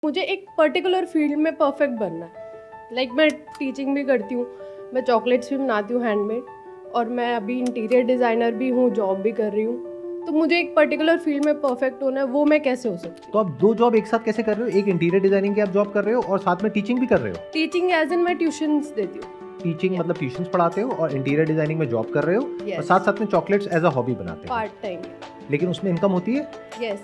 मुझे एक particular field में परफेक्ट बनना है। लाइक मैं टीचिंग भी करती हूँ, मैं चॉकलेट्स भी बनाती हूँ हैंडमेड, और मैं अभी इंटीरियर डिज़ाइनर भी हूँ, जॉब भी कर रही हूँ। तो मुझे एक पर्टिकुलर फील्ड में परफेक्ट होना है, वो मैं कैसे हो सकती हूँ? तो आप दो जॉब एक साथ कैसे कर रहे हो? एक इंटीरियर डिजाइनिंग की आप जॉब कर रहे हो और साथ में टीचिंग भी कर रहे हो? टीचिंग एज इन मैं ट्यूशंस देती हूँ। टीचिंग मतलब ट्यूशंस पढ़ाते हो और इंटीरियर डिजाइनिंग में जॉब कर रहे हो और Yes. साथ साथ में चॉकलेट्स एज अ हॉबी बनाते हो। Part time. लेकिन उसमें इनकम होती है? यस।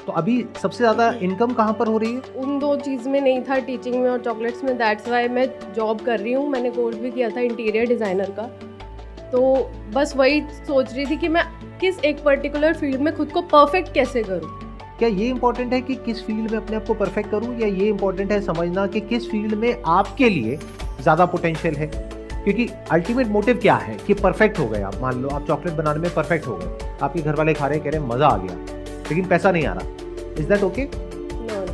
तो अभी सबसे ज्यादा इनकम कहाँ पर हो रही है? उन दो चीज़ में नहीं था, टीचिंग में और चॉकलेट्स में। दैट्स वाई मैं जॉब कर रही हूँ। मैंने कोर्स भी किया था इंटीरियर डिज़ाइनर का। तो बस वही सोच रही थी कि मैं किस एक पर्टिकुलर फील्ड में खुद को परफेक्ट कैसे करूँ। क्या ये इंपॉर्टेंट है कि किस फील्ड में अपने आप को परफेक्ट करूं, या ये इंपॉर्टेंट है समझना कि किस फील्ड में आपके लिए ज्यादा पोटेंशियल है? क्योंकि अल्टीमेट मोटिव क्या है कि परफेक्ट हो गए आप। मान लो आप चॉकलेट बनाने में परफेक्ट हो गए, आपके घर वाले खा रहे कह रहे हैं मजा आ गया, लेकिन पैसा नहीं आ रहा। Is that okay? नो।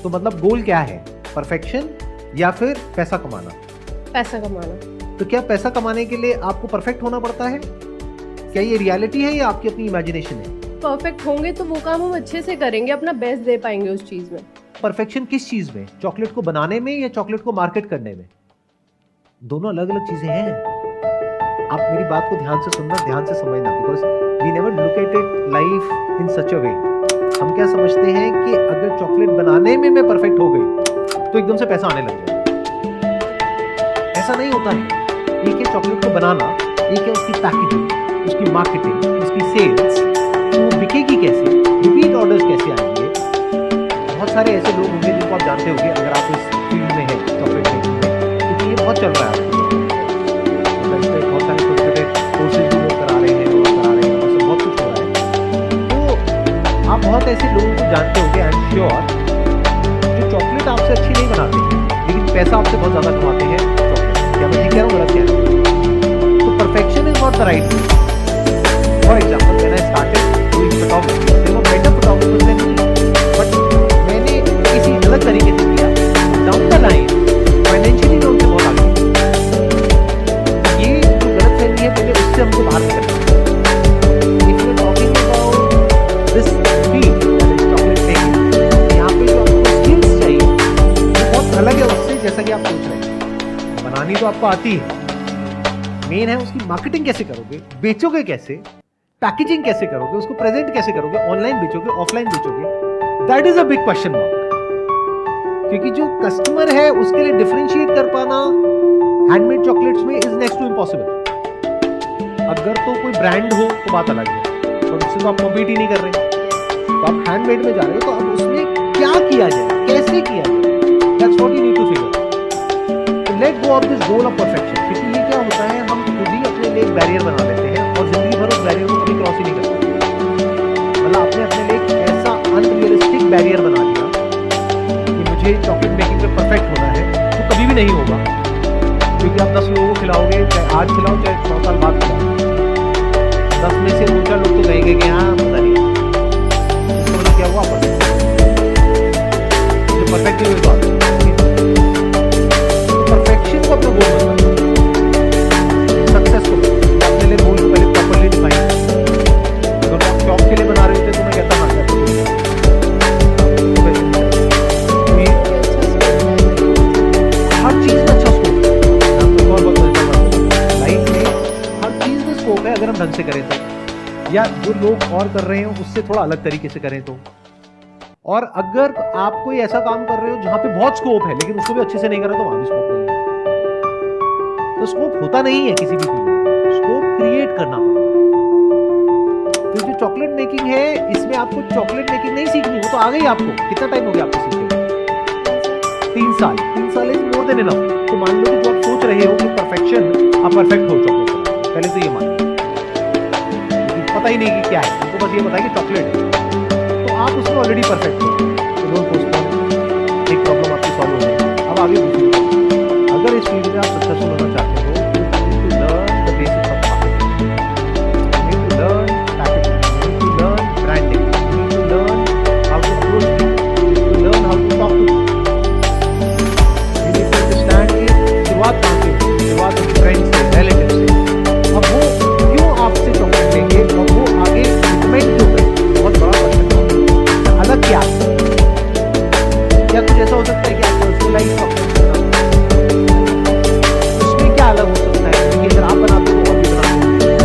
तो मतलब गोल क्या है, परफेक्शन या फिर पैसा कमाना? पैसा कमाना। तो क्या पैसा कमाने के लिए आपको परफेक्ट होना पड़ता है? क्या ये रियलिटी है या आपकी अपनी इमेजिनेशन है? परफेक्ट होंगे तो वो काम हम अच्छे से करेंगे, अपना बेस्ट दे पाएंगे उस चीज़ में। परफेक्शन किस चीज में? चॉकलेट को बनाने में या चॉकलेट को मार्केट करने में? दोनों अलग अलग चीजें हैं। आप मेरी बात को ध्यान से सुनना, ध्यान से समझना, because we never look at it life in such a way. हम क्या समझते हैं कि अगर चॉकलेट बनाने में मैं परफेक्ट हो गई तो एकदम से पैसा आने लग जाए। ऐसा नहीं होता है। एक है चॉकलेट को बनाना, एक है उसकी पैकेजिंग, उसकी मार्केटिंग, उसकी सेल्स, वो बिकेगी कैसे, रिपीट ऑर्डर्स कैसे आएंगे। बहुत सारे ऐसे लोग होंगे जिनको आप जानते होंगे अगर आप इस फील्ड में हैं, चॉकलेट मेकिंग में, क्योंकि ये बहुत चल रहा है आजकल। मतलब इस पे बहुत सारे छोटे छोटे कोर्सेज भी लोग करा रहे हैं और करा रहे हैं, और सब बहुत कुछ हो रहा है। तो आप बहुत ऐसे लोगों को जानते होंगे, आई एम श्योर, जो चॉकलेट आपसे अच्छी नहीं बनाते लेकिन पैसा आपसे बहुत ज्यादा कमाते हैं चॉकलेट। क्या मैं ठीक कह रहा हूँ, गलत कह रहा हूँ? तो perfection is not the right way. For example when I started doing photography, there were better photographers than me, but मैंने किसी अलग तरीके से किया। डाउन द लाइन फाइनेंशियली मैं उनसे बहुत आगे हूं। ये जो गलतफहमी है, पहले उससे हमको बाहर निकलना है। If you are talking about this field that is chocolate making, यहाँ पे जो आपको स्किल्स चाहिए वो बहुत अलग है उससे जैसा कि आप सोच रहे हैं। बनानी तो आपको आती है, मेन है उसकी मार्केटिंग कैसे करोगे, बेचोगे कैसे, पैकेजिंग कैसे करोगे, उसको प्रेजेंट कैसे करोगे, ऑनलाइन बेचोगे, ऑफलाइन बेचोगे। That is a big question mark. क्योंकि जो कस्टमर है उसके लिए डिफरेंशिएट कर पाना हैंडमेड चॉकलेट्स में इज नेक्स्ट टू इम्पॉसिबल। अगर तो कोई ब्रांड हो तो बात अलग है, और उससे तो आप कॉम्पीट ही नहीं कर रहे। तो आप हैंडमेड में जा रहे हो, तो अब उसमें क्या किया जाए, कैसे किया जाए, that's what you need to figure. तो let go of this goal of perfection. क्योंकि ये क्या होता है, हम खुद ही अपने लिए एक बैरियर बना लेते हैं और जिंदगी भर उस बैरियर को कभी क्रॉस ही नहीं कर पाते। मतलब आपने अपने लिए एक ऐसा अनरियलिस्टिक बैरियर बना दिया कि मुझे चॉकलेट मेकिंग में परफेक्ट होना है, तो कभी भी नहीं होगा। क्योंकि आप 10 लोगों को खिलाओगे, चाहे आज खिलाओ चाहे 100 साल बाद खिलाओ, 10 में से 2-4 लोग तो कहेंगे कि हाँ मजा नहीं है। इसका मतलब क्या हुआ, परफेक्ट। जो परफेक्ट है वो परफेक्शन को अपना गोल बनना, सक्सेस को अपने लिए गोल को पहले प्रॉपर्ली डिफाइन। अगर आप जॉब के लिए बना रहे होते तो मैं कहता हाँ हर चीज में अच्छा स्कोप है। बहुत लाइफ में हर चीज में स्कोप है, अगर हम ढंग से करें तो, या जो लोग और कर रहे हैं उससे थोड़ा अलग तरीके से करें तो। और अगर आप कोई ऐसा काम कर रहे हो जहां पे बहुत स्कोप है लेकिन उसको भी अच्छे से नहीं कर रहे तो वहां भी स्कोप नहीं है। तो स्कोप होता नहीं है किसी भी फील्ड में, स्कोप क्रिएट करना पड़ता है। तो जो चॉकलेट मेकिंग है, इसमें आपको चॉकलेट मेकिंग नहीं सीखनी, वो तो आ गई आपको। कितना टाइम हो गया आपको सीखे? 3 साल। 3 साल इज मोर देन इनफ। तो मान लो कि जो आप सोच रहे हो कि परफेक्शन, आप परफेक्ट हो चॉकलेट बनाने, पहले तो ये मान लो। पता ही नहीं कि क्या है, तो बस ये पता है कि चॉकलेट है, तो आप उसमें ऑलरेडी परफेक्ट हो। तो डोंट पोस्टपोन, एक प्रॉब्लम आपकी सॉल्व हो गई। अब आगे दूसरी प्रॉब्लम। अगर इस फील्ड में आप सक्सेसफुल होना चाहते हो, you need to learn the basics of marketing. You need to learn packaging. You need to learn branding. You need to learn how to approach people. You need to learn how to talk to people. You need to understand कि शुरुआत कहाँ से होगी, शुरुआत उनके friends से, relative से। अब वो क्यों आपसे चॉकलेट लेंगे और वो आगे रिकमेंड क्यों करें, बहुत बड़ा क्वेश्चन। अलग क्या कुछ ऐसा हो सकता है कि आप पर्सनलाइज चॉकलेट बनाओ, उसमें क्या अलग हो सकता है? क्योंकि अगर आप बनाते हो तो और भी बनाते हो,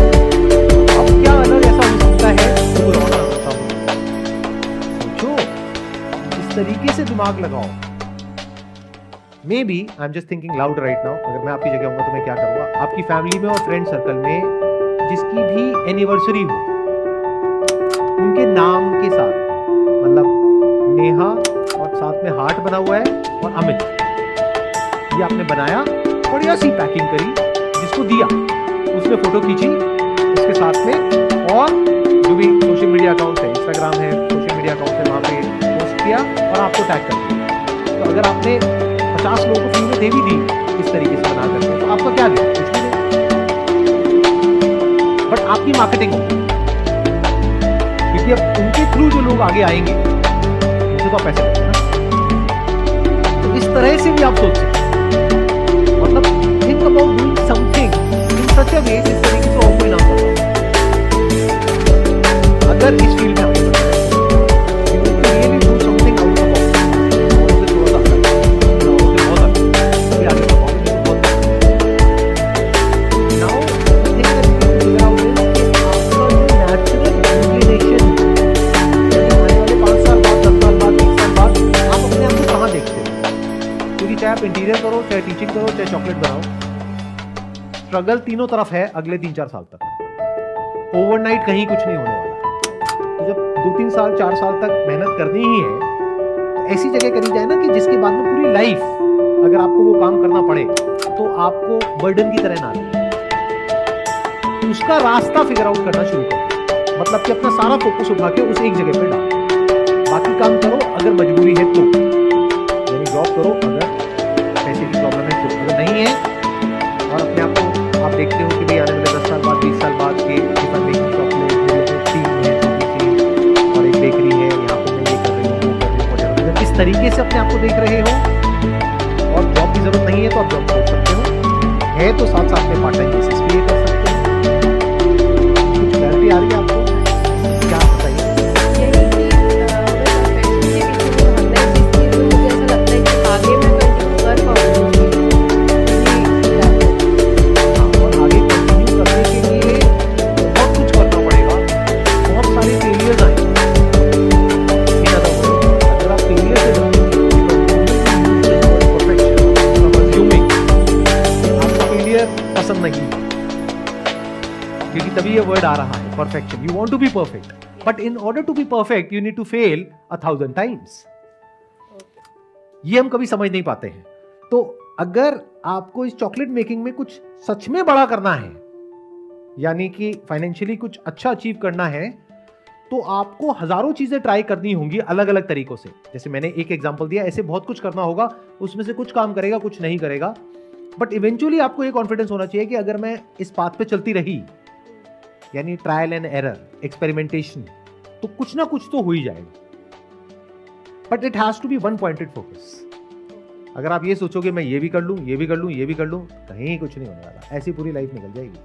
अब क्या अलग ऐसा हो सकता है जो कोई और ना करता हो? सोचो, इस तरीके से दिमाग लगाओ। Maybe I am just thinking loud right now, अगर मैं आपकी जगह होऊंगा तो मैं क्या करूंगा? आपकी फैमिली में और फ्रेंड सर्कल में जिसकी भी एनिवर्सरी हो, उनके नाम के साथ, मतलब नेहा और साथ में हार्ट बना हुआ है और अमित, ये आपने बनाया, बढ़िया सी पैकिंग करी, जिसको दिया उसने फोटो खींची उसके साथ में, और जो भी सोशल मीडिया अकाउंट है, इंस्टाग्राम है, सोशल मीडिया अकाउंट है, वहां पे पोस्ट किया और आपको टैग कर दिया। तो अगर आपने 50 लोगों को फ्री में दे भी दी इस तरीके से बना करके, तो आपका क्या गया? कुछ भी नहीं, बट आपकी मार्केटिंग होगी, क्योंकि अब उनके थ्रू जो लोग आगे आएंगे उनसे तो आप पैसे लेंगे ना। तो इस तरह से भी आप सोच सकते हैं, मतलब think about doing something in such a way जिस तरीके से और कोई ना कर। अगर इस फील्ड में आपको बनना है, you need to really do something out of the box, और उसे थोड़ा सा अलग, और उसे बहुत अलग, फिर आगे बढ़ाओगे तो बहुत अलग। Now, the thing that you need to figure out is कि आपका जो natural inclination, यानी आने वाले 5 साल बाद, 10 साल बाद, 20 साल बाद, आप अपने आप को कहाँ देखते हो? क्योंकि चाहे आप इंटीरियर करो, चाहे टीचिंग करो, चाहे चॉकलेट बनाओ, स्ट्रगल तीनों तरफ है अगले 3-4 साल तक। ओवरनाइट कहीं कुछ नहीं होने वाला। तो जब 2-3 साल 4 साल तक मेहनत करनी ही है, तो ऐसी जगह करी जाए ना कि जिसके बाद में पूरी लाइफ अगर आपको वो काम करना पड़े तो आपको बर्डन की तरह ना लगे। उसका रास्ता फिगर आउट करना शुरू करो, मतलब कि अपना सारा फोकस उठा के उस एक जगह पे डालो। बाकी काम करो अगर मजबूरी है तो, यानी जॉब करो अगर पैसे की प्रॉब्लम है तो, अगर नहीं है और अपने आप को आप देखते हो कि भाई आने वाले 10 साल बाद, 20 साल बाद के चॉकलेट, बेकरी है, यहाँ पे मैं ये कर रही हूँ, वो कर रही हूँ, अगर इस तरीके से अपने आप को देख रहे हो और जॉब की जरूरत नहीं है तो आप जॉब कर सकते हो, है तो साथ साथ में पार्ट टाइम बेसिस पे ये कर सकते हो। कुछ क्लैरिटी आ रही है आपको? क्या बताइए? यही कि हमें परफेक्शन के पीछे भागना है, जिस चीज़ में मुझे ऐसा लगता है कि आगे मैं कंटिन्यू कर पाऊंगी। हाँ, और आगे कंटिन्यू करने के लिए बहुत कुछ करना पड़ेगा, बहुत सारे फेलियर्स आएंगे। पसंद नहीं, क्योंकि तभी ये वर्ड आ रहा है perfection. You want to be perfect, but in order to be perfect you need to fail 1000 times. ये हम कभी समझ नहीं पाते हैं। तो अगर आपको इस चॉकलेट मेकिंग में कुछ सच में बड़ा करना है, यानी कि फाइनेंशियली कुछ अच्छा अचीव करना है, तो आपको हजारों चीजें ट्राई करनी होंगी अलग अलग तरीकों से। जैसे मैंने एक एग्जांपल दिया, ऐसे बहुत कुछ करना होगा, उसमें से कुछ काम करेगा, कुछ नहीं करेगा, बट इवेंचुअली आपको ये कॉन्फिडेंस होना चाहिए कि अगर मैं इस पाथ पे चलती रही, यानी ट्रायल एंड एरर, एक्सपेरिमेंटेशन, तो कुछ ना कुछ तो हो ही जाएगा। But it has to be one pointed focus. अगर आप ये सोचोगे मैं ये भी कर लूं, ये भी कर लूं, ये भी कर लूं, कहीं कुछ नहीं होने वाला, ऐसी पूरी लाइफ निकल जाएगी।